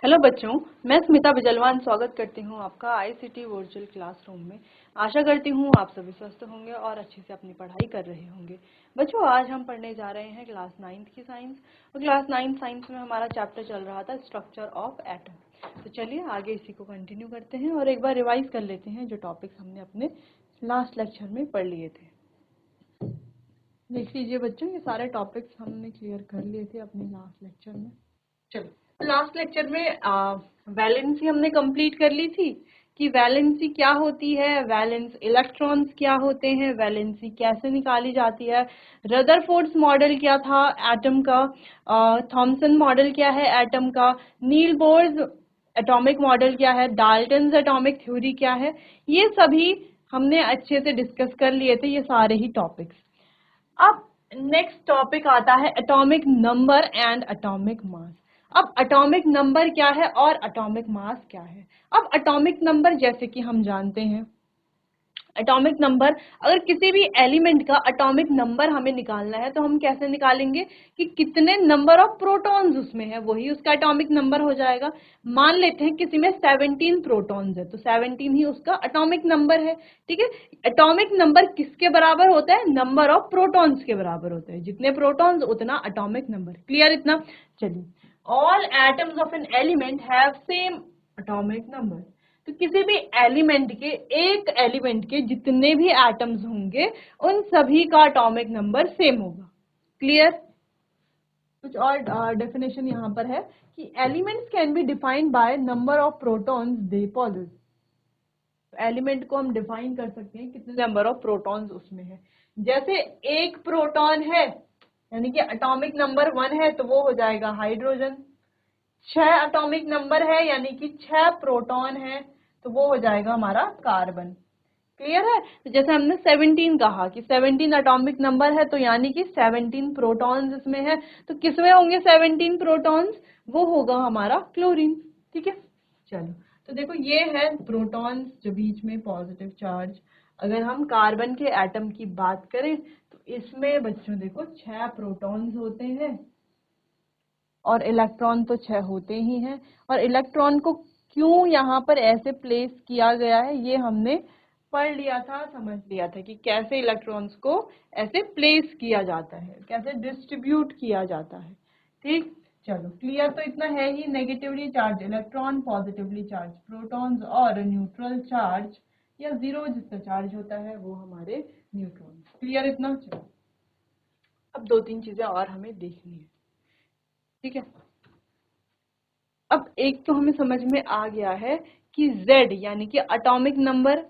Hello बच्चों, मैं स्मिता बिजलवान स्वागत करती हूँ आपका आईसीटी वर्चुअल क्लासरूम में। आशा करती हूँ आप सभी स्वस्थ होंगे और अच्छे से अपनी पढ़ाई कर रहे होंगे। बच्चों, आज हम पढ़ने जा रहे हैं क्लास 9th की साइंस। और क्लास 9th साइंस में हमारा चैप्टर चल रहा था स्ट्रक्चर ऑफ एटम। तो चलिए आगे इसी को कंटिन्यू करते हैं और एक बार रिवाइज कर लेते हैं जो टॉपिक्स हमने अपने लास्ट लेक्चर में पढ़ लिए थे। देख लीजिए बच्चों, ये सारे टॉपिक्स हमने क्लियर कर लिए थे अपने लास्ट लेक्चर में। चलो, लास्ट लेक्चर में वैलेंसी हमने कंप्लीट कर ली थी कि वैलेंसी क्या होती है, वैलेंस इलेक्ट्रॉन्स क्या होते हैं, वैलेंसी कैसे निकाली जाती है, रदरफोर्ड्स मॉडल क्या था एटम का, थॉमसन मॉडल क्या है एटम का, नील बोर्स एटॉमिक मॉडल क्या है, डाल्टन्स एटॉमिक थ्योरी क्या है, ये सभी हमने अच्छे से डिस्कस कर लिए थे, ये सारे ही टॉपिक्स। अब नेक्स्ट टॉपिक आता है atomic number and atomic mass. अब एटॉमिक नंबर क्या है और एटॉमिक मास क्या है। अब एटॉमिक नंबर जैसे कि हम जानते हैं, एटॉमिक नंबर, अगर किसी भी एलिमेंट का एटॉमिक नंबर हमें निकालना है तो हम कैसे निकालेंगे कि कितने नंबर ऑफ प्रोटॉन्स उसमें है, वही उसका एटॉमिक नंबर हो जाएगा। मान लेते हैं किसी में 17 प्रोटॉन्स है तो 17 ही उसका एटॉमिक नंबर है। ठीक है, एटॉमिक नंबर किसके बराबर होता है? नंबर ऑफ प्रोटॉन्स के बराबर होता है। जितने प्रोटॉन्स उतना एटॉमिक नंबर। क्लियर इतना? चलिए, all atoms of an element have same atomic number. तो किसी भी एलिमेंट के, एक एलिमेंट के जितने भी एटम्स होंगे उन सभी का एटॉमिक नंबर सेम होगा। क्लियर? कुछ और डेफिनेशन यहाँ पर है कि elements can be defined by number of protons they possess. Element को हम डिफाइन कर सकते हैं कितने नंबर ऑफ प्रोटॉन्स उसमें है। जैसे एक प्रोटॉन है यानी कि एटॉमिक नंबर 1 है तो वो हो जाएगा हाइड्रोजन। 6 एटॉमिक नंबर है यानी कि 6 प्रोटॉन है तो वो हो जाएगा हमारा कार्बन। क्लियर है? तो जैसे हमने 17 कहा कि 17 एटॉमिक नंबर है तो यानी कि 17 प्रोटॉन्स इसमें है। तो किसमें होंगे 17 प्रोटॉन्स? वो होगा हमारा क्लोरीन। ठीक है, चलो तो देखो ये है प्रोटॉन्स जो बीच में पॉजिटिव चार्ज। अगर हम कार्बन के एटम की बात करें तो इसमें बच्चों देखो 6 प्रोटॉन्स होते हैं और इलेक्ट्रॉन तो 6 होते ही हैं। और इलेक्ट्रॉन को क्यों यहाँ पर ऐसे प्लेस किया गया है ये हमने पढ़ लिया था, समझ लिया था कि कैसे इलेक्ट्रॉन्स को ऐसे प्लेस किया जाता है, कैसे डिस्ट्रीब्यूट किया जाता है। ठीक, चलो क्लियर तो इतना है ही। Negatively charge electron, positively charge protons और न्यूट्रल चार्ज या जीरो जिसका चार्ज होता है वो हमारे न्यूट्रॉन। क्लियर इतना? चलो अब 2-3 चीजें और हमें देखनी है। ठीक है, अब एक तो हमें समझ में आ गया है कि Z यानी कि एटॉमिक नंबर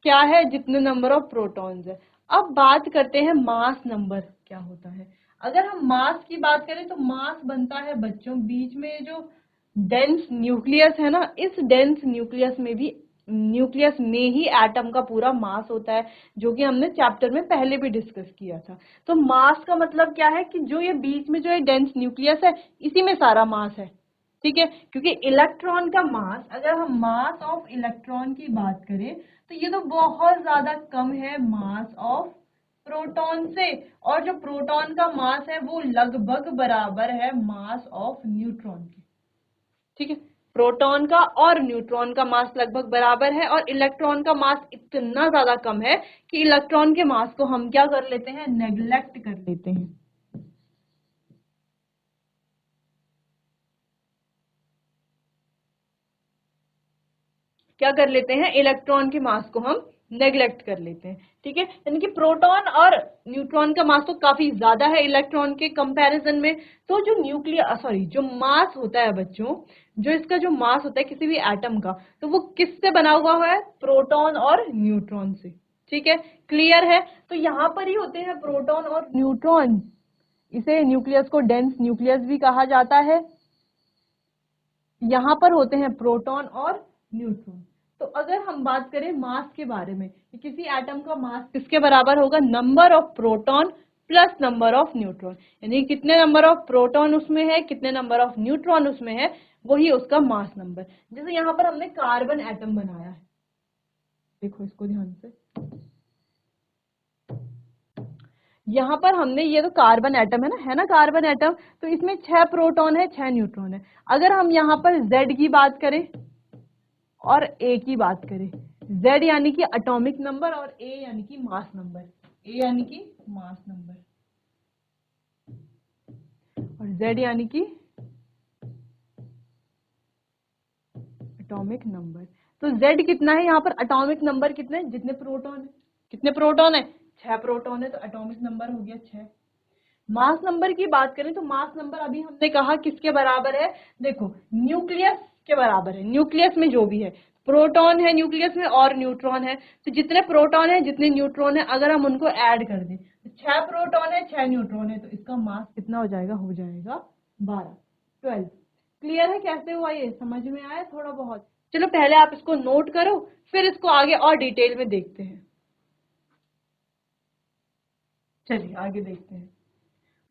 क्या है, जितने नंबर ऑफ प्रोटॉन्स है। अब बात करते हैं मास नंबर क्या होता है। अगर हम मास की बात करें तो मास बनता है बच्चों बीच में जो डेंस न्यूक्लियस है ना, इस डेंस न्यूक्लियस में ही एटम का पूरा मास होता है, जो कि हमने चैप्टर में पहले भी डिस्कस किया था। तो मास का मतलब क्या है कि जो ये बीच में जो ये डेंस न्यूक्लियस है इसी में सारा मास है। ठीक है, क्योंकि इलेक्ट्रॉन का मास, अगर हम मास ऑफ इलेक्ट्रॉन की बात करें तो ये तो बहुत ज्यादा कम है मास ऑफ प्रोटॉन से। और जो प्रोटॉन का मास है वो लगभग बराबर है मास ऑफ न्यूट्रॉन के। ठीक है, प्रोटॉन का और न्यूट्रॉन का मास लगभग बराबर है और इलेक्ट्रॉन का मास इतना ज्यादा कम है कि इलेक्ट्रॉन के मास को हम क्या कर लेते हैं? नेग्लेक्ट कर लेते हैं। क्या कर लेते हैं? इलेक्ट्रॉन के मास को हम नेग्लेक्ट कर लेते हैं। ठीक है, यानी कि प्रोटॉन और न्यूट्रॉन का मास तो काफी ज्यादा है इलेक्ट्रॉन के कंपैरिजन में। तो जो जो मास होता है बच्चों, जो इसका जो मास होता है किसी भी एटम का, तो वो किससे बना हुआ है? प्रोटॉन और न्यूट्रॉन से। ठीक है, क्लियर है? तो यहाँ पर ही होते हैं प्रोटॉन और न्यूट्रॉन। इसे न्यूक्लियस को डेंस न्यूक्लियस भी कहा जाता है। यहाँ पर होते हैं प्रोटॉन और न्यूट्रॉन। तो अगर हम बात करें मास के बारे में कि किसी एटम का मास किसके बराबर होगा? Number of proton plus number of neutron. यानी कितने नंबर ऑफ प्रोटॉन उसमें है, कितने नंबर ऑफ न्यूट्रॉन उसमें है, वही उसका मास नंबर। जैसे यहाँ पर हमने कार्बन एटम बनाया है, देखो इसको ध्यान से। यहाँ पर हमने ये तो कार्बन एटम है ना कार्बन एटम, तो इसमें 6 प्रोटॉन है 6 न्यूट्रॉन है। अगर हम यहाँ पर Z की बात करें और A की बात करें, Z यानी कि एटॉमिक नंबर और A यानी कि मास नंबर, A यानी कि मास नंबर और Z यानी कि एटॉमिक नंबर। तो Z कितना है यहाँ पर, एटॉमिक नंबर कितने, जितने प्रोटॉन है, कितने प्रोटॉन है 6 प्रोटॉन है, तो एटॉमिक नंबर हो गया 6। मास नंबर की बात करें तो मास नंबर अभी हमने कहा किसके बराबर है, देखो न्यूक्लियस के बराबर है। न्यूक्लियस में जो भी है, प्रोटॉन है न्यूक्लियस में और न्यूट्रॉन है, तो जितने प्रोटॉन है जितने न्यूट्रॉन है अगर हम उनको ऐड कर दें तो 6 प्रोटॉन है 6 न्यूट्रॉन है, तो इसका मास कितना हो जाएगा 12 12। क्लियर है कैसे हुआ, ये समझ में आया थोड़ा बहुत। चलो पहले आप इसको नोट करो, फिर इसको आगे और डिटेल में देखते हैं। चलिए आगे देखते हैं।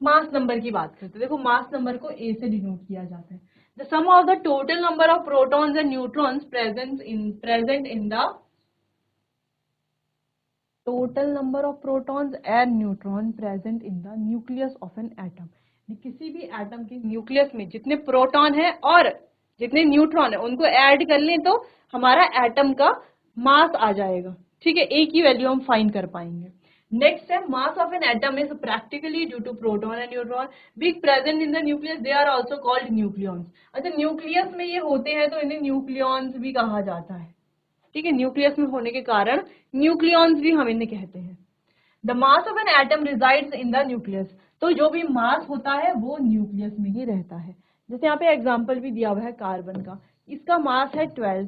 मास नंबर की बात करते हैं। देखो मास नंबर को A से डिनोट किया जाता है, the sum of the total number of protons and neutrons present in the total number of protons and neutron present in the nucleus of an atom. किसी भी एटम के nucleus में जितने प्रोटॉन है और जितने न्यूट्रॉन है उनको ऐड कर लें तो हमारा एटम का मास आ जाएगा। ठीक है, A की वैल्यू हम फाइंड कर पाएंगे। नेक्स्ट है mass of an atom is practically due to proton and neutron being present in the nucleus, they are also called nucleons. अच्छा, न्यूक्लियस में ये होते हैं तो इन्हें न्यूक्लियॉन्स भी कहा जाता है। ठीक है, न्यूक्लियस में होने के कारण न्यूक्लियॉन्स भी हम इन्हें कहते हैं। The mass of an atom resides in the nucleus, तो जो भी मास होता है वो न्यूक्लियस में ही रहता है। जैसे यहाँ पे एग्जांपल भी दिया हुआ है कार्बन का, इसका मास है 12।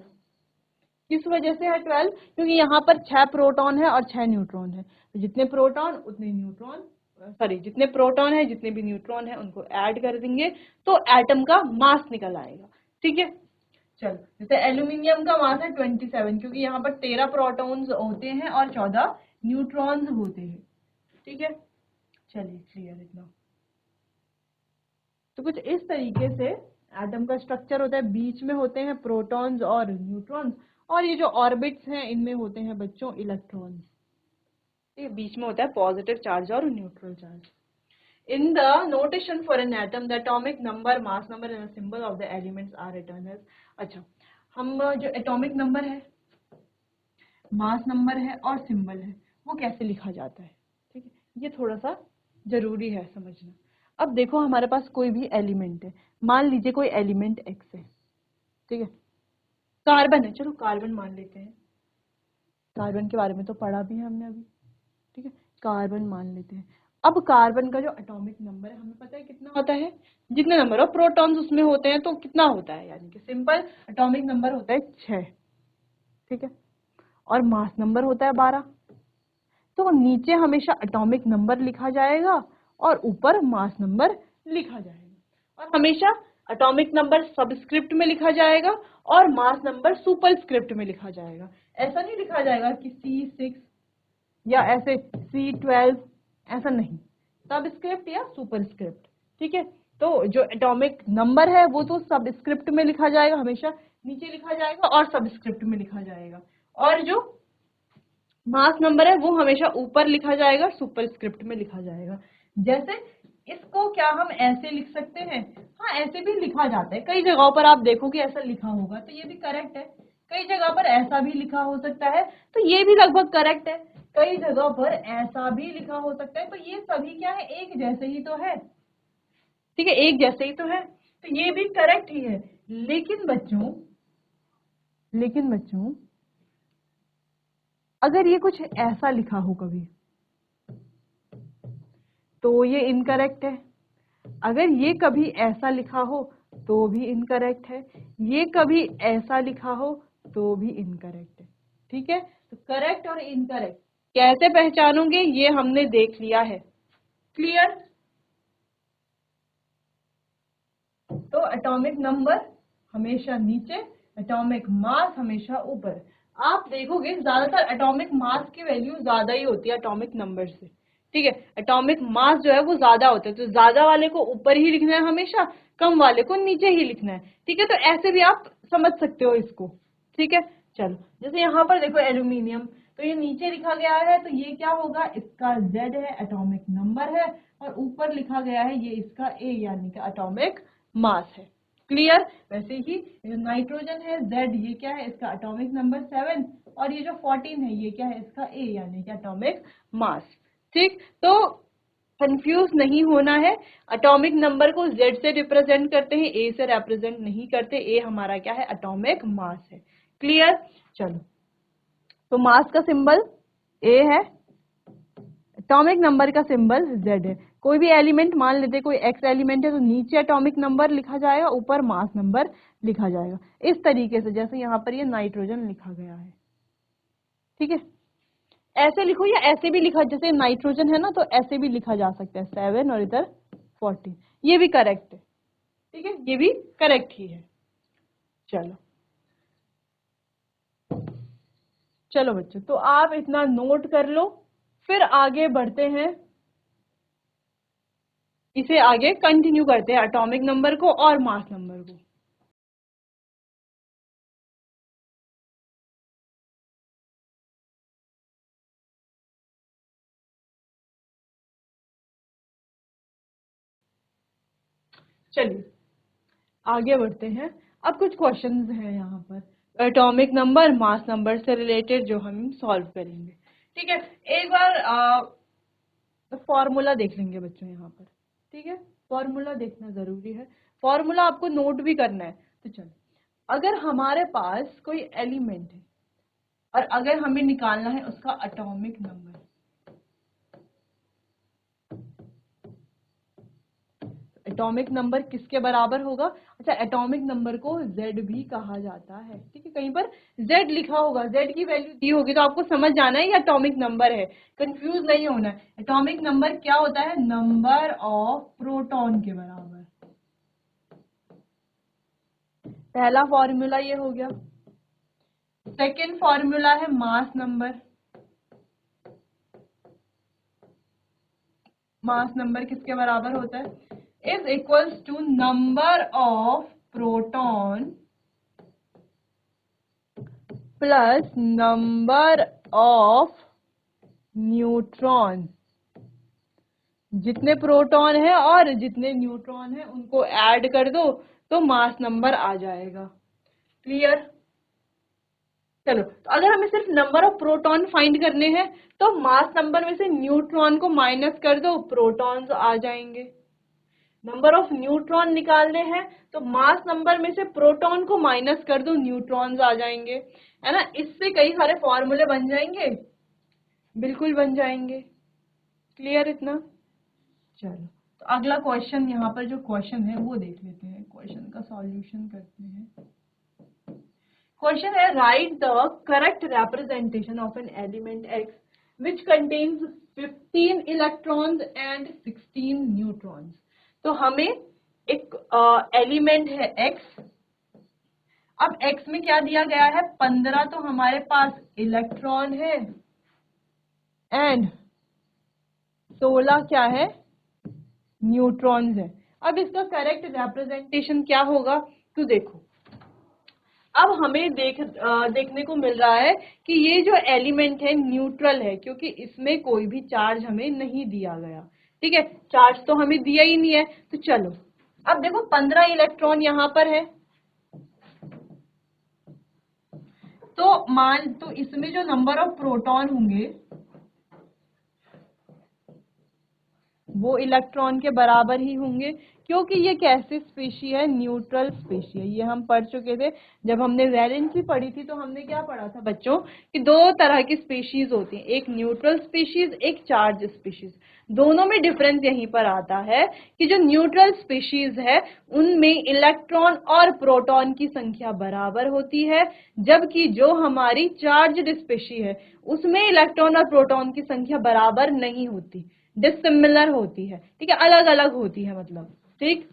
किस वजह से है 12, क्योंकि यहाँ पर 6 प्रोटॉन है और 6 न्यूट्रॉन है, तो जितने प्रोटॉन उतने न्यूट्रॉन, सॉरी जितने प्रोटॉन है जितने भी न्यूट्रॉन है उनको ऐड कर देंगे तो एटम का मास निकल आएगा। ठीक है, चलो जैसे एल्यूमिनियम का मास है 27, क्योंकि यहाँ पर 13 प्रोटॉन्स होते हैं और 14 न्यूट्रॉन्स होते हैं। ठीक है, चलिए क्लियर इतना। तो कुछ इस तरीके से एटम का स्ट्रक्चर होता है, बीच में होते हैं प्रोटॉन्स और न्यूट्रॉन्स, और ये जो ऑर्बिट्स हैं इनमें होते हैं बच्चों इलेक्ट्रॉन्स। ये बीच में होता है पॉजिटिव चार्ज और neutral charge. In the notation for an atom, the atomic number, mass number and a symbol of the elements are written as। अच्छा, हम जो एटॉमिक नंबर है, मास नंबर है और सिंबल है वो कैसे लिखा जाता है, ठीक है, ये थोड़ा सा जरूरी है समझना। अब देखो हमारे पास कोई भी एलिमेंट है, मान लीजिए कोई एलिमेंट एक्स है, ठीक है, कार्बन है, चलो कार्बन मान लेते हैं, कार्बन के बारे में तो पढ़ा भी है हमने अभी। ठीक है, कार्बन मान लेते हैं। अब कार्बन का जो एटॉमिक नंबर है हमें पता है कितना होता है, जितने नंबर ऑफ प्रोटॉन्स उसमें होते हैं तो कितना होता है, यानी कि सिंपल एटॉमिक नंबर होता है 6। ठीक है, और मास नंबर होता है 12। तो नीचे हमेशा एटॉमिक नंबर लिखा जाएगा और ऊपर मास नंबर लिखा जाएगा, और हमेशा एटॉमिक नंबर सबस्क्रिप्ट में लिखा जाएगा और मास नंबर सुपरस्क्रिप्ट में लिखा जाएगा। ऐसा नहीं लिखा जाएगा कि C6 या ऐसे C12, ऐसा नहीं, सबस्क्रिप्ट या सुपरस्क्रिप्ट। ठीक है, तो जो एटॉमिक नंबर है वो तो सबस्क्रिप्ट में लिखा जाएगा, हमेशा नीचे लिखा जाएगा और सबस्क्रिप्ट में लिखा जाएगा, और जो मास नंबर है वो हमेशा ऊपर लिखा जाएगा, सुपरस्क्रिप्ट में लिखा जाएगा। जैसे इसको क्या हम ऐसे लिख सकते हैं, हाँ ऐसे भी लिखा जाता है, कई जगहों पर आप देखोगे ऐसा लिखा होगा तो ये भी करेक्ट है। कई जगह पर ऐसा भी लिखा हो सकता है तो ये भी लगभग करेक्ट है। कई जगह पर ऐसा भी लिखा हो सकता है, तो ये सभी क्या है, एक जैसे ही तो है। ठीक है, एक जैसे ही तो है, तो ये भी करेक्ट ही है। लेकिन बच्चों अगर ये कुछ ऐसा लिखा हो कभी तो ये इनकरेक्ट है, अगर ये कभी ऐसा लिखा हो तो भी इनकरेक्ट है, ये कभी ऐसा लिखा हो तो भी इनकरेक्ट है। ठीक है, तो करेक्ट और इनकरेक्ट कैसे पहचानोगे ये हमने देख लिया है। क्लियर। तो एटॉमिक नंबर हमेशा नीचे, एटॉमिक मास हमेशा ऊपर। आप देखोगे ज्यादातर एटॉमिक मास की वैल्यू ज्यादा ही होती है एटॉमिक नंबर से। ठीक है, एटॉमिक मास जो है वो ज्यादा होता है, तो ज्यादा वाले को ऊपर ही लिखना है हमेशा, कम वाले को नीचे ही लिखना है। ठीक है, तो ऐसे भी आप समझ सकते हो इसको। ठीक है, चलो जैसे यहाँ पर देखो एल्यूमिनियम, तो ये नीचे लिखा गया है तो ये क्या होगा, इसका Z है, एटॉमिक नंबर है, और ऊपर लिखा गया है ये इसका A यानी कि एटॉमिक मास है। क्लियर। वैसे ही जो नाइट्रोजन है Z, ये क्या है, इसका एटॉमिक नंबर 7, और ये जो 14 है ये क्या है, इसका A यानी कि एटॉमिक मास। ठीक, तो कंफ्यूज नहीं होना है। एटॉमिक नंबर को Z से रिप्रेजेंट करते हैं, A से रिप्रेजेंट नहीं करते। A हमारा क्या है, एटॉमिक मास है। क्लियर। चलो, तो मास का सिंबल A है, एटॉमिक नंबर का सिंबल Z है। कोई भी एलिमेंट मान लेते, कोई X एलिमेंट है तो नीचे एटॉमिक नंबर लिखा जाएगा, ऊपर मास नंबर लिखा जाएगा, इस तरीके से जैसे यहाँ पर ये नाइट्रोजन लिखा गया है। ठीक है, ऐसे लिखो या ऐसे भी लिखा, जैसे नाइट्रोजन है ना तो ऐसे भी लिखा जा सकता है 7 और इधर 14, ये भी करेक्ट है। ठीक है, ये भी करेक्ट ही है। चलो चलो बच्चों, तो आप इतना नोट कर लो, फिर आगे बढ़ते हैं, इसे आगे कंटिन्यू करते हैं एटॉमिक नंबर को और मास नंबर को। चलिए आगे बढ़ते हैं। अब कुछ क्वेश्चंस हैं यहाँ पर एटॉमिक नंबर मास नंबर से रिलेटेड जो हम सॉल्व करेंगे। ठीक है, एक बार फॉर्मूला देख लेंगे बच्चों यहाँ पर। ठीक है, फॉर्मूला देखना जरूरी है, फॉर्मूला आपको नोट भी करना है। तो चलो, अगर हमारे पास कोई एलिमेंट है और अगर हमें निकालना है उसका एटॉमिक नंबर, एटॉमिक नंबर किसके बराबर होगा? अच्छा, एटॉमिक नंबर को Z भी कहा जाता है। ठीक है, कहीं पर Z लिखा होगा, Z की वैल्यू दी होगी तो आपको समझ जाना है ये एटॉमिक नंबर है, कंफ्यूज नहीं होना है। एटॉमिक नंबर क्या होता है? नंबर ऑफ प्रोटॉन के बराबर। पहला फॉर्मूला ये हो गया। सेकेंड फॉर्मूला है मास नंबर। मास नंबर किसके बराबर होता है? Is equals to number of proton plus number of neutron. जितने प्रोटॉन है और जितने न्यूट्रॉन है उनको ऐड कर दो तो मास नंबर आ जाएगा। क्लियर। चलो, तो अगर हमें सिर्फ नंबर ऑफ प्रोटॉन फाइंड करने हैं तो मास नंबर में से न्यूट्रॉन को माइनस कर दो, प्रोटॉन्स आ जाएंगे। नंबर ऑफ न्यूट्रॉन निकालने हैं तो मास नंबर में से प्रोटॉन को माइनस कर दो, न्यूट्रॉन्स आ जाएंगे, है ना। इससे कई सारे फॉर्मूले बन जाएंगे, बिल्कुल बन जाएंगे। क्लियर इतना। चलो, तो अगला क्वेश्चन, यहाँ पर जो क्वेश्चन है वो देख लेते हैं, क्वेश्चन का सॉल्यूशन करते हैं। क्वेश्चन है, right the correct representation of an element X which contains 15 electrons and 16 neutrons. तो हमें एक एलिमेंट है X, अब X में क्या दिया गया है? 15 तो हमारे पास इलेक्ट्रॉन है एंड 16 क्या है? न्यूट्रॉन्स है। अब इसका करेक्ट रिप्रेजेंटेशन क्या होगा? तो देखो, अब हमें देखने को मिल रहा है कि ये जो एलिमेंट है न्यूट्रल है, क्योंकि इसमें कोई भी चार्ज हमें नहीं दिया गया। ठीक है, चार्ज तो हमें दिया ही नहीं है। तो चलो, अब देखो 15 इलेक्ट्रॉन यहाँ पर है, तो इसमें जो नंबर ऑफ प्रोटॉन होंगे वो इलेक्ट्रॉन के बराबर ही होंगे, क्योंकि ये कैसी स्पीशी है? न्यूट्रल स्पीशी है। ये हम पढ़ चुके थे जब हमने वैलेंसी पढ़ी थी, तो हमने क्या पढ़ा था बच्चों कि दो तरह की स्पीशीज होती हैं, एक न्यूट्रल स्पीशीज, एक चार्ज स्पीशीज। दोनों में डिफरेंस यहीं पर आता है कि जो न्यूट्रल स्पीशीज है उनमें इलेक्ट्रॉन और प्रोटॉन की संख्या बराबर होती है, जबकि जो हमारी चार्ज स्पीशी है उसमें इलेक्ट्रॉन और प्रोटॉन की संख्या बराबर नहीं होती, डिसिमिलर होती है। ठीक है, अलग अलग होती है मतलब। ठीक,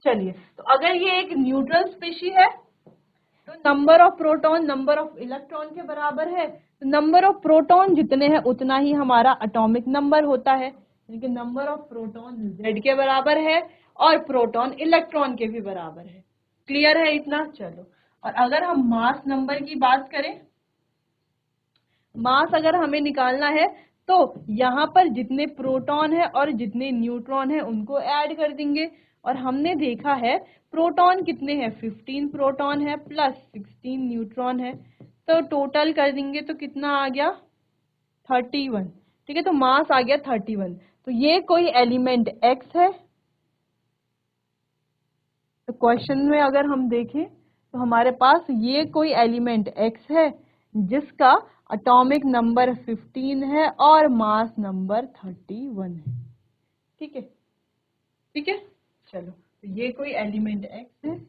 चलिए, तो अगर ये एक न्यूट्रल स्पीशी है तो number of proton number of electron के बराबर है, तो नंबर ऑफ प्रोटॉन जितने हैं उतना ही हमारा एटॉमिक नंबर होता है, यानी कि नंबर ऑफ प्रोटॉन Z के बराबर है और प्रोटॉन इलेक्ट्रॉन के भी बराबर है। क्लियर है इतना। चलो, और अगर हम मास नंबर की बात करें, मास अगर हमें निकालना है तो यहाँ पर जितने प्रोटॉन है और जितने न्यूट्रॉन है उनको ऐड कर देंगे। और हमने देखा है प्रोटॉन कितने हैं, 15 प्रोटॉन है प्लस 16 न्यूट्रॉन है, तो टोटल कर देंगे तो कितना आ गया, 31। ठीक है, तो मास आ गया 31। तो ये कोई एलिमेंट एक्स है। तो क्वेश्चन में अगर हम देखें तो हमारे पास ये कोई एलिमेंट एक्स है जिसका एटॉमिक नंबर 15 है और मास नंबर 31 है। ठीक है, ठीक है, चलो, तो ये कोई एलिमेंट एक्स है,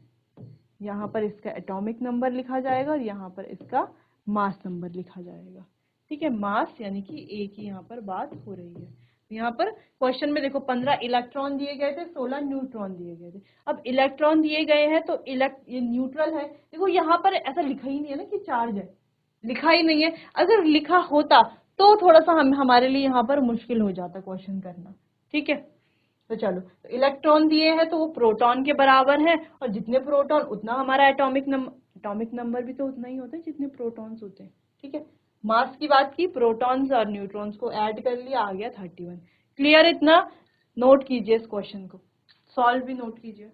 यहाँ पर इसका एटॉमिक नंबर लिखा जाएगा और यहाँ पर इसका मास नंबर लिखा जाएगा। ठीक है, मास यानी कि ए की यहाँ पर बात हो रही है। यहाँ पर क्वेश्चन में देखो 15 इलेक्ट्रॉन दिए गए थे, 16 न्यूट्रॉन दिए गए थे। अब इलेक्ट्रॉन दिए गए हैं तो ये न्यूट्रल है। देखो यहाँ पर ऐसा लिखा ही नहीं है ना कि चार्ज है, लिखा ही नहीं है। अगर लिखा होता तो थोड़ा सा हमारे लिए यहाँ पर मुश्किल हो जाता क्वेश्चन करना। ठीक है, तो चलो, तो इलेक्ट्रॉन दिए हैं तो वो प्रोटॉन के बराबर है, और जितने प्रोटॉन उतना हमारा एटॉमिक नंबर भी तो उतना ही होता है जितने प्रोटॉन्स होते हैं। ठीक है, मास की बात की, प्रोटॉन्स और न्यूट्रॉन्स को ऐड कर लिया, आ गया 31। क्लियर? इतना नोट कीजिए, इस क्वेश्चन को सॉल्व भी नोट कीजिए।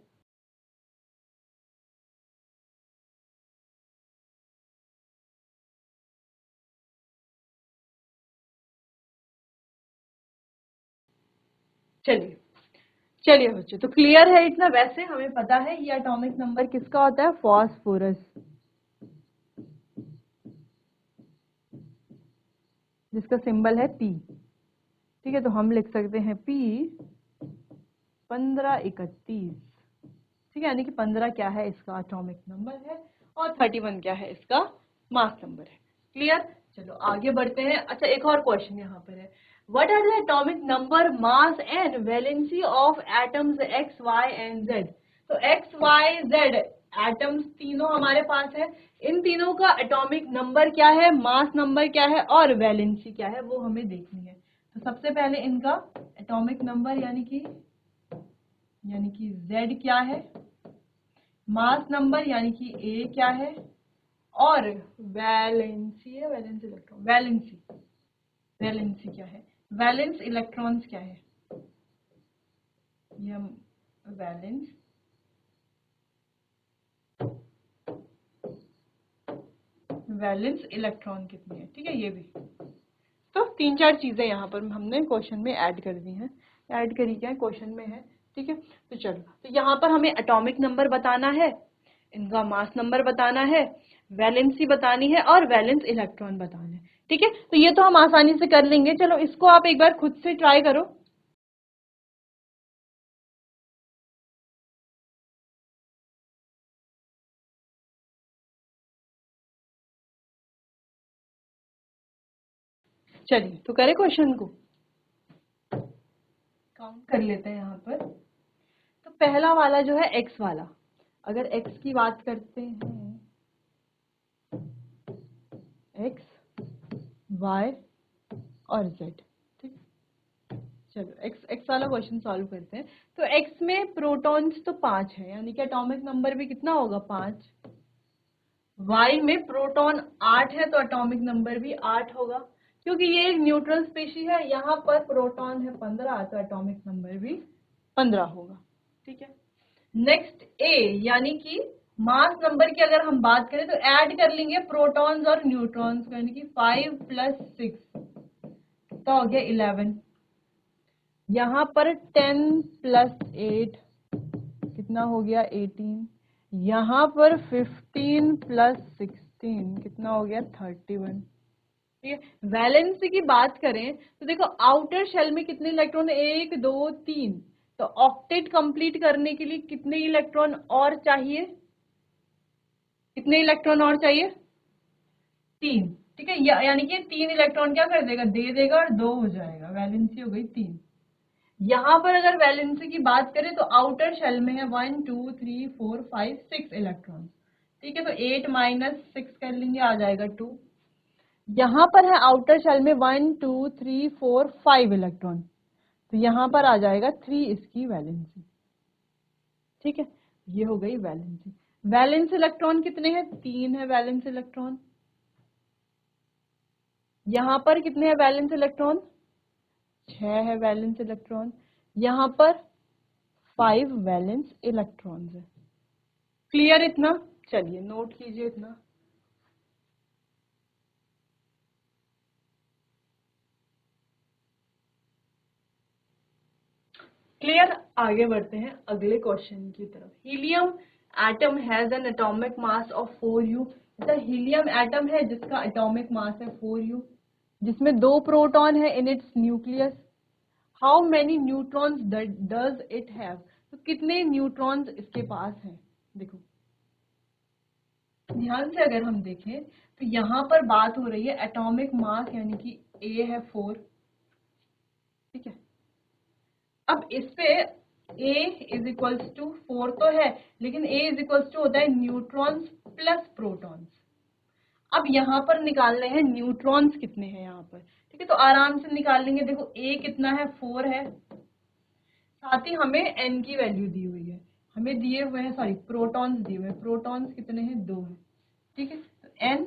चलिए चलिए बच्चों, तो क्लियर है इतना। वैसे हमें पता है ये एटॉमिक नंबर किसका होता है, फॉस्फोरस, जिसका सिंबल है पी। ठीक है, तो हम लिख सकते हैं पी 1531। ठीक है, यानी कि 15 क्या है इसका एटॉमिक नंबर है और 31 क्या है इसका मास नंबर है। क्लियर? चलो आगे बढ़ते हैं। अच्छा, एक और क्वेश्चन यहाँ पर है, what are the atomic number, mass and valency of atoms X Y and Z. तो एक्स वाई जेड एटम्स तीनों हमारे पास है, इन तीनों का एटॉमिक नंबर क्या है, मास नंबर क्या है और वैलेंसी क्या है, वो हमें देखनी है। तो सबसे पहले इनका एटॉमिक नंबर यानी कि Z क्या है, मास नंबर यानी कि A क्या है, और वैलेंसी है, वैलेंस इलेक्ट्रॉन, वैलेंसी क्या है, वैलेंस इलेक्ट्रॉन्स क्या है, ये हम वैलेंस इलेक्ट्रॉन कितनी है। ठीक है, ये भी तो 3-4 चीजें यहाँ पर हमने क्वेश्चन में ऐड कर दी हैं, ऐड करी क्या है, क्वेश्चन में है। ठीक है, तो चलो, तो यहाँ पर हमें एटॉमिक नंबर बताना है, इनका मास नंबर बताना है, वैलेंसी बतानी है और वैलेंस इलेक्ट्रॉन बताना है। ठीक है, तो ये तो हम आसानी से कर लेंगे। चलो, इसको आप एक बार खुद से ट्राई करो। चलिए, तो करें क्वेश्चन को, काउंट कर लेते हैं यहाँ पर। तो पहला वाला जो है एक्स वाला, अगर एक्स की बात करते हैं, एक्स वाई और जेड। ठीक, चलो एक्स वाला क्वेश्चन सॉल्व करते हैं। तो एक्स में प्रोटॉन्स तो 5 है, यानी कि एटॉमिक नंबर भी कितना होगा, 5। वाई में प्रोटॉन 8 है तो एटॉमिक नंबर भी 8 होगा, क्योंकि ये एक न्यूट्रल स्पेशी है। यहाँ पर प्रोटॉन है 15 तो एटॉमिक नंबर भी 15 होगा। ठीक है, नेक्स्ट ए, यानी कि मास नंबर की अगर हम बात करें तो ऐड कर लेंगे प्रोटॉन्स और न्यूट्रॉन्स को, यानी कि 5 + 6 तो हो गया 11। यहाँ पर 10 + 8 कितना हो गया, 18। यहाँ पर 15 + 16 कितना हो गया, 31। ठीक है, वैलेंसी की बात करें तो देखो आउटर शेल में कितने इलेक्ट्रॉन, 1 2 3, तो ऑक्टेट कंप्लीट करने के लिए कितने इलेक्ट्रॉन और चाहिए, कितने इलेक्ट्रॉन और चाहिए, 3। ठीक है, यानी कि 3 इलेक्ट्रॉन क्या कर देगा, दे देगा और 2 हो जाएगा, वैलेंसी हो गई 3। यहाँ पर अगर वैलेंसी की बात करें तो आउटर शेल में है 1 2 3 4 5 6 इलेक्ट्रॉन। ठीक है, तो 8 - 6 कर लेंगे, आ जाएगा 2। यहाँ पर है आउटर शेल में 1 2 3 4 5 इलेक्ट्रॉन, तो यहाँ पर आ जाएगा 3 इसकी वैलेंसी। ठीक है, ये हो गई वैलेंसी। वैलेंस इलेक्ट्रॉन कितने हैं, 3 है वैलेंस इलेक्ट्रॉन। यहाँ पर कितने हैं वैलेंस इलेक्ट्रॉन? 6 है वैलेंस इलेक्ट्रॉन। यहाँ पर 5 वैलेंस इलेक्ट्रॉन्स है। क्लियर इतना? चलिए नोट कीजिए इतना। क्लियर? आगे बढ़ते हैं अगले क्वेश्चन की तरफ। Helium atom has an atomic mass of 4u। Helium atom है जिसका एटॉमिक मास है 4u, जिसमें 2 प्रोटॉन है in its nucleus. How many neutrons does it have? तो कितने न्यूट्रॉन्स इसके पास हैं? देखो ध्यान से अगर हम देखें तो यहाँ पर बात हो रही है एटॉमिक मास, यानी कि A है 4, ठीक है। अब इस पे A इज इक्वल्स टू 4 तो है, लेकिन A इज इक्वल्स टू होता है न्यूट्रॉन्स प्लस प्रोटॉन्स। अब यहाँ पर निकालने हैं न्यूट्रॉन्स कितने हैं यहाँ पर, ठीक है। तो आराम से निकाल लेंगे। देखो A कितना है? 4 है। साथ ही हमें N की वैल्यू दी हुई है, हमें दिए हुए हैं, सॉरी प्रोटॉन्स दिए हुए हैं। प्रोटॉन्स कितने हैं? 2 है, ठीक है। तो N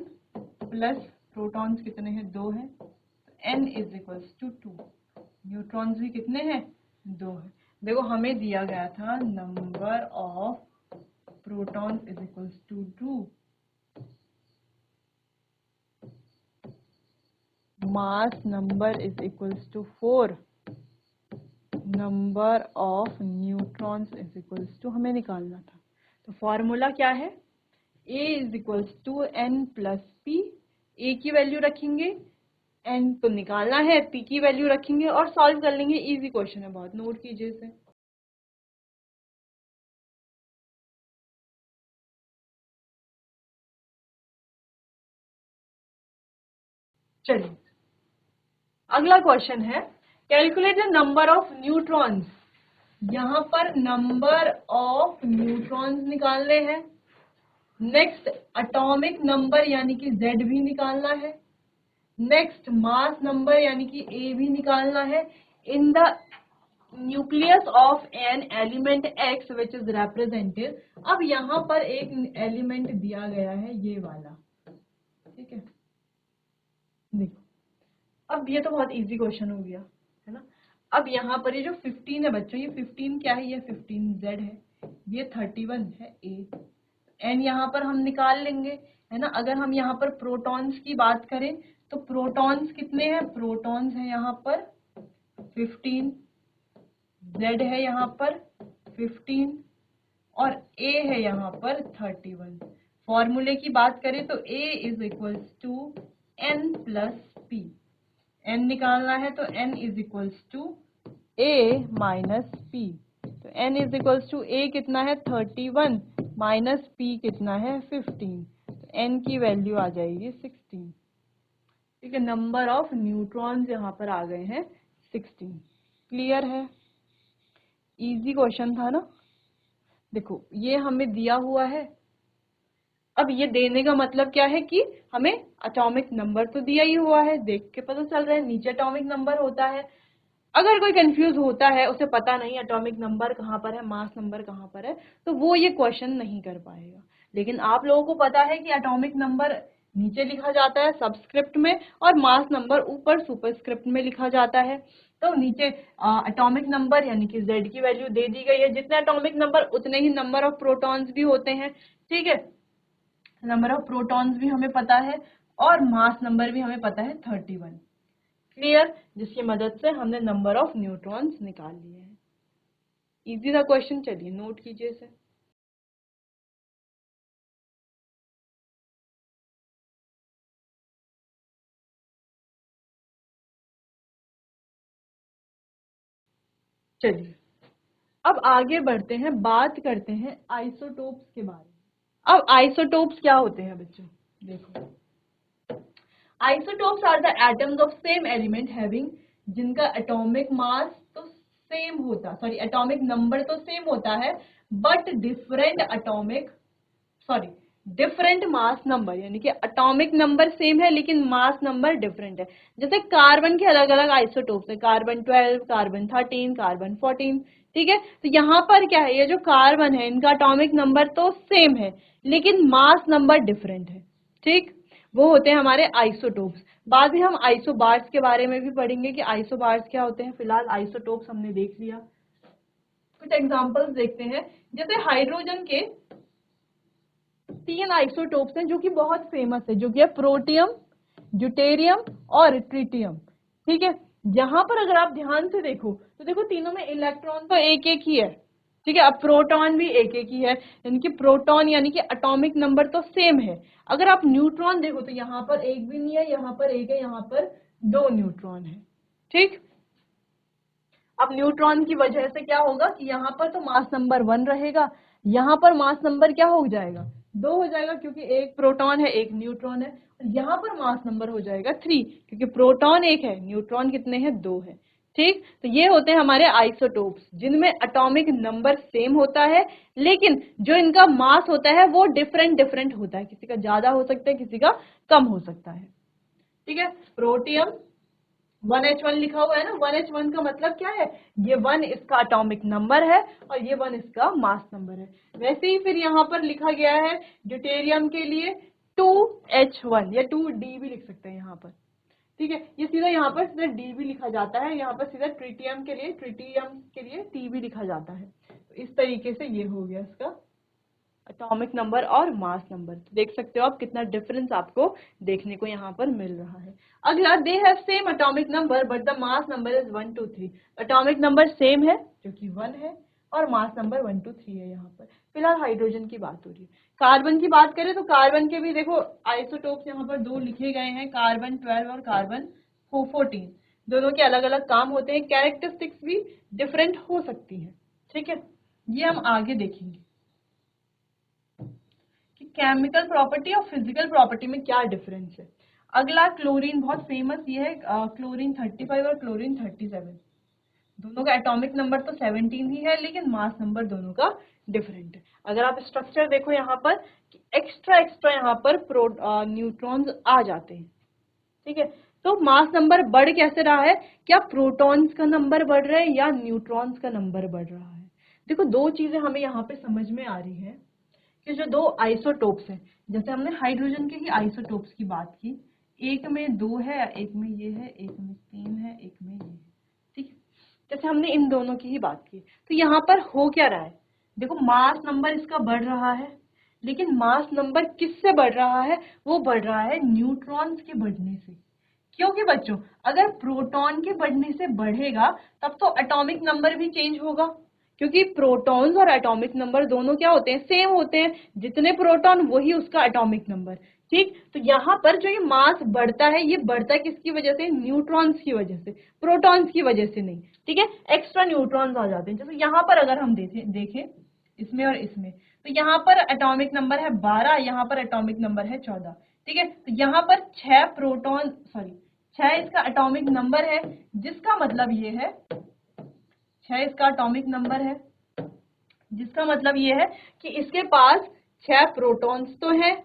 प्लस प्रोटॉन्स कितने हैं? 2 है। तो N is equals to 2। Neutrons भी कितने हैं? 2 है। देखो हमें दिया गया था number of proton is equals to 2, mass number is equals to 4, number of neutrons is equals to हमें निकालना था। तो फॉर्मूला क्या है? A is equals to N plus P। A की वैल्यू रखेंगे, N तो निकालना है, P की वैल्यू रखेंगे और सॉल्व कर लेंगे। इजी क्वेश्चन है बहुत, नोट कीजिए इसे। चलिए अगला क्वेश्चन है, calculate the number of neutrons. यहाँ पर नंबर ऑफ न्यूट्रॉन्स निकालने हैं। नेक्स्ट एटॉमिक नंबर यानी कि Z भी निकालना है। नेक्स्ट मास नंबर यानी कि A भी निकालना है इन the nucleus of an element X which is represented. अब यहाँ पर एक एलिमेंट दिया गया है ये वाला, ठीक है। देखो अब ये तो बहुत इजी क्वेश्चन हो गया है ना। अब यहाँ पर ये जो 15 है बच्चों, ये 15 क्या है? ये 15 Z है, ये 31 है A। एन यहाँ पर हम निकाल लेंगे, है ना। अगर हम यहाँ पर प्रोटॉन्स की बात करें तो प्रोटॉन्स कितने हैं? प्रोटॉन्स है यहाँ पर 15, Z है यहाँ पर 15 और A है यहाँ पर 31। फॉर्मूले की बात करें तो A is equals to N plus P। N निकालना है तो N is equals to A minus P। तो N is equals to A कितना है? 31 माइनस P कितना है? 15। तो N की वैल्यू आ जाएगी 16, ठीक है। नंबर ऑफ न्यूट्रॉन्स यहाँ पर आ गए हैं 16। क्लियर है? इजी क्वेश्चन था ना। देखो ये हमें दिया हुआ है। अब ये देने का मतलब क्या है कि हमें एटॉमिक नंबर तो दिया ही हुआ है, देख के पता चल रहा है नीचे एटॉमिक नंबर होता है। अगर कोई कंफ्यूज होता है, उसे पता नहीं एटॉमिक नंबर कहाँ पर है, मास नंबर कहाँ पर है, तो वो ये क्वेश्चन नहीं कर पाएगा। लेकिन आप लोगों को पता है कि एटॉमिक नंबर नीचे लिखा जाता है सबस्क्रिप्ट में और मास नंबर ऊपर सुपरस्क्रिप्ट में लिखा जाता है। तो नीचे एटॉमिक नंबर यानी कि Z की वैल्यू दे दी गई है। जितने एटॉमिक नंबर उतने ही नंबर ऑफ प्रोटॉन्स भी होते हैं, ठीक है। नंबर ऑफ प्रोटॉन्स भी हमें पता है और मास नंबर भी हमें पता है 31। क्लियर? जिसकी मदद से हमने नंबर ऑफ न्यूट्रॉन्स निकाल लिए हैं। इजी था क्वेश्चन, चलिए नोट कीजिए इसे। चलिए अब आगे बढ़ते हैं, बात करते हैं आइसोटोप्स के बारे में। अब आइसोटोप्स क्या होते हैं बच्चों? देखो isotopes are the atoms of same element having, जिनका एटॉमिक मास तो सेम होता, सॉरी एटॉमिक नंबर तो सेम होता है, but different atomic, sorry different mass number, यानी कि एटॉमिक नंबर सेम है लेकिन मास नंबर डिफरेंट है। जैसे कार्बन के अलग अलग आइसोटोप्स है, कार्बन 12, कार्बन 13, कार्बन 14, ठीक है। तो यहाँ पर क्या है, ये जो कार्बन है इनका एटॉमिक नंबर तो सेम है लेकिन मास नंबर डिफरेंट है, ठीक। वो होते हैं हमारे आइसोटोप्स। बाद में हम आइसोबार्स के बारे में भी पढ़ेंगे कि आइसोबार्स क्या होते हैं। फिलहाल आइसोटोप्स हमने देख लिया। कुछ एग्जांपल्स देखते हैं। जैसे हाइड्रोजन के 3 आइसोटोप्स हैं जो कि बहुत फेमस है, जो कि है प्रोटियम, ड्यूटेरियम और ट्रिटियम। ठीक है, यहाँ पर अगर आप ध्यान से देखो तो देखो तीनों में इलेक्ट्रॉन तो एक एक ही है। ठीक है, अब प्रोटॉन भी एक एक ही है, यानी कि प्रोटॉन यानी कि एटॉमिक नंबर तो सेम है। अगर आप न्यूट्रॉन देखो तो यहाँ पर एक भी नहीं है, यहाँ पर एक है, यहाँ पर 2 न्यूट्रॉन है। ठीक, अब न्यूट्रॉन की वजह से क्या होगा कि यहाँ पर तो मास नंबर 1 रहेगा, यहाँ पर मास नंबर क्या हो जाएगा, 2 हो जाएगा, क्योंकि एक प्रोटॉन है एक न्यूट्रॉन है। और यहाँ पर मास नंबर हो जाएगा 3, क्योंकि प्रोटॉन एक है, न्यूट्रॉन कितने हैं, 2 है। ठीक, तो ये होते हैं हमारे आइसोटोप्स, जिनमें एटॉमिक नंबर सेम होता है, लेकिन जो इनका मास होता है वो डिफरेंट डिफरेंट होता है, किसी का ज्यादा हो सकता है, किसी का कम हो सकता है। ठीक है, प्रोटियम 1H1 लिखा हुआ है ना, 1H1 का मतलब क्या है, ये 1 इसका एटॉमिक नंबर है और ये 1 इसका मास नंबर है। वैसे ही फिर यहाँ पर लिखा गया है ड्यूटेरियम के लिए 2H1 या 2D भी लिख सकते हैं यहाँ पर। ठीक है, ये सीधा यहाँ पर सीधा D भी लिखा जाता है, यहाँ पर सीधा ट्रिटियम के लिए T भी लिखा जाता है। तो इस तरीके से ये हो गया इसका एटॉमिक नंबर और मास नंबर। तो देख सकते हो आप कितना डिफरेंस आपको देखने को यहाँ पर मिल रहा है। अगला, they have same atomic number but the mass number is 1 2 3। Atomic number same है जो कि 1 है और मास नंबर 1 2 3 है। यहाँ पर फिलहाल हाइड्रोजन की बात हो रही है। कार्बन की बात करें तो कार्बन के भी देखो आइसोटोप्स यहाँ पर 2 लिखे गए हैं, कार्बन 12 और कार्बन 14। दोनों के अलग अलग काम होते हैं, कैरेक्टरिस्टिक्स भी डिफरेंट हो सकती है। ठीक है, ये हम आगे देखेंगे कि केमिकल प्रॉपर्टी और फिजिकल प्रॉपर्टी में क्या डिफरेंस है। अगला क्लोरीन, बहुत फेमस ये है, क्लोरीन 35 और क्लोरीन 37। दोनों का एटॉमिक नंबर तो 17 ही है, लेकिन मास नंबर दोनों का डिफरेंट है। अगर आप स्ट्रक्चर देखो यहाँ पर एक्स्ट्रा एक्स्ट्रा यहाँ पर न्यूट्रॉन्स आ जाते हैं। ठीक है, तो मास नंबर बढ़ कैसे रहा है, क्या प्रोटॉन्स का नंबर बढ़ रहा है या न्यूट्रॉन्स का नंबर बढ़ रहा है। देखो दो चीजें हमें यहाँ पे समझ में आ रही है कि जो 2 आइसोटोप्स हैं, जैसे हमने हाइड्रोजन के ही आइसोटोप्स की बात की, एक में 2 है, एक में ये है, एक में 3 है, एक में ये है। ठीक है, जैसे हमने इन दोनों की ही बात की, तो यहाँ पर हो क्या रहा है, देखो मास नंबर इसका बढ़ रहा है, लेकिन मास नंबर किससे बढ़ रहा है, वो बढ़ रहा है न्यूट्रॉन्स के बढ़ने से। क्योंकि बच्चों अगर प्रोटॉन के बढ़ने से बढ़ेगा तब तो एटॉमिक नंबर भी चेंज होगा, क्योंकि प्रोटॉन्स और एटॉमिक नंबर दोनों क्या होते हैं, सेम होते हैं, जितने प्रोटॉन वही उसका एटॉमिक नंबर। ठीक, तो यहाँ पर जो ये मास बढ़ता है, ये बढ़ता है किसकी वजह से, न्यूट्रॉन्स की वजह से, प्रोटॉन्स की वजह से नहीं। ठीक है, एक्स्ट्रा न्यूट्रॉन्स आ जाते हैं। जैसे यहाँ पर अगर हम देखें इसमें और इसमें, तो यहाँ पर एटॉमिक नंबर है 12, यहाँ पर एटॉमिक नंबर है 14। ठीक है, तो यहाँ पर 6 प्रोटॉन, सॉरी 6 इसका एटॉमिक नंबर है, जिसका मतलब ये है 6 इसका एटॉमिक नंबर है, जिसका मतलब ये है कि इसके पास 6 प्रोटॉन्स तो हैं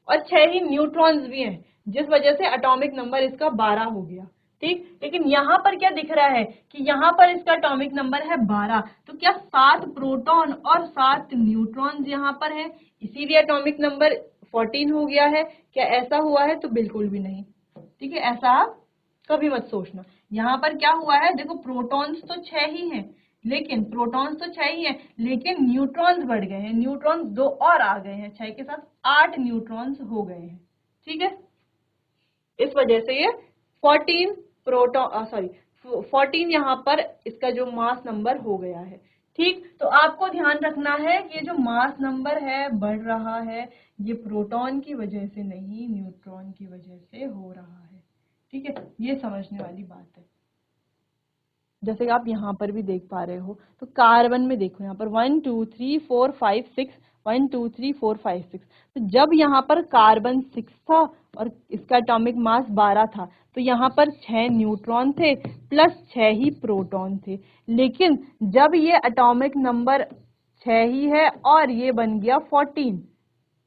और 6 ही न्यूट्रॉन्स भी हैं, जिस वजह से एटॉमिक नंबर इसका 12 हो गया। ठीक, लेकिन यहाँ पर क्या दिख रहा है कि यहाँ पर इसका एटॉमिक नंबर है 12, तो क्या 7 प्रोटॉन और 7 न्यूट्रॉन्स यहाँ पर है, इसीलिए एटॉमिक नंबर 14 हो गया है। क्या ऐसा हुआ है, तो बिल्कुल भी नहीं। ठीक है, ऐसा आप कभी मत सोचना। यहाँ पर क्या हुआ है, देखो प्रोटॉन्स तो 6 ही हैं, लेकिन प्रोटॉन्स तो 6 ही हैं, लेकिन न्यूट्रॉन्स बढ़ गए हैं, न्यूट्रॉन्स 2 और आ गए हैं, 6 के साथ 8 न्यूट्रॉन्स हो गए हैं। ठीक है, इस वजह से ये 14 प्रोटॉन, सॉरी 14 यहाँ पर इसका जो मास नंबर हो गया है। ठीक, तो आपको ध्यान रखना है कि ये जो मास नंबर है बढ़ रहा है, ये प्रोटॉन की वजह से नहीं, न्यूट्रॉन की वजह से हो रहा है। ठीक है, ये समझने वाली बात है। जैसे कि आप यहाँ पर भी देख पा रहे हो, तो कार्बन में देखो यहाँ पर 1 2 3 4 5 6, 1 2 3 4 5 6। तो जब यहाँ पर कार्बन 6 था और इसका एटॉमिक मास 12 था, तो यहाँ पर 6 न्यूट्रॉन थे प्लस 6 ही प्रोटॉन थे। लेकिन जब ये एटॉमिक नंबर 6 ही है और ये बन गया 14,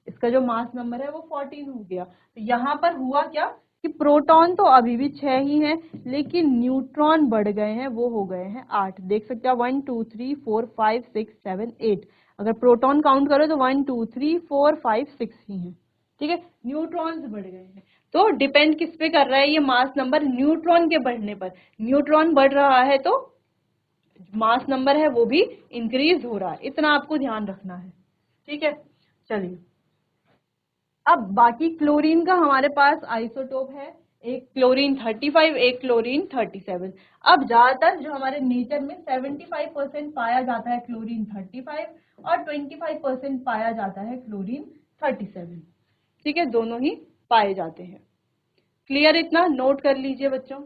इसका जो मास नंबर है वो 14 हो गया, तो यहाँ पर हुआ क्या कि प्रोटॉन तो अभी भी 6 ही हैं, लेकिन न्यूट्रॉन बढ़ गए हैं, वो हो गए हैं 8। देख सकते हो 1 2 3 4 5 6 7 8, अगर प्रोटॉन काउंट करो तो 1 2 3 4 5 6 ही हैं। ठीक है, न्यूट्रॉन्स बढ़ गए हैं। तो डिपेंड किस पे कर रहा है ये मास नंबर? न्यूट्रॉन के बढ़ने पर। न्यूट्रॉन बढ़ रहा है तो मास नंबर है वो भी इंक्रीज हो रहा है, इतना आपको ध्यान रखना है। ठीक है, चलिए अब बाकी क्लोरीन का हमारे पास आइसोटोप है, एक क्लोरीन 35, एक क्लोरीन 37। अब ज्यादातर जो हमारे नेचर में 75% पाया जाता है क्लोरीन 35 और 25% पाया जाता है क्लोरीन 37। ठीक है, दोनों ही पाए जाते हैं। क्लियर? इतना नोट कर लीजिए बच्चों।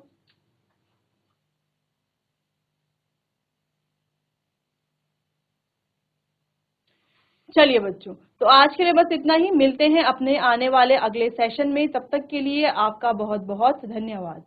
चलिए बच्चों, तो आज के लिए बस इतना ही। मिलते हैं अपने आने वाले अगले सेशन में। तब तक के लिए आपका बहुत बहुत धन्यवाद।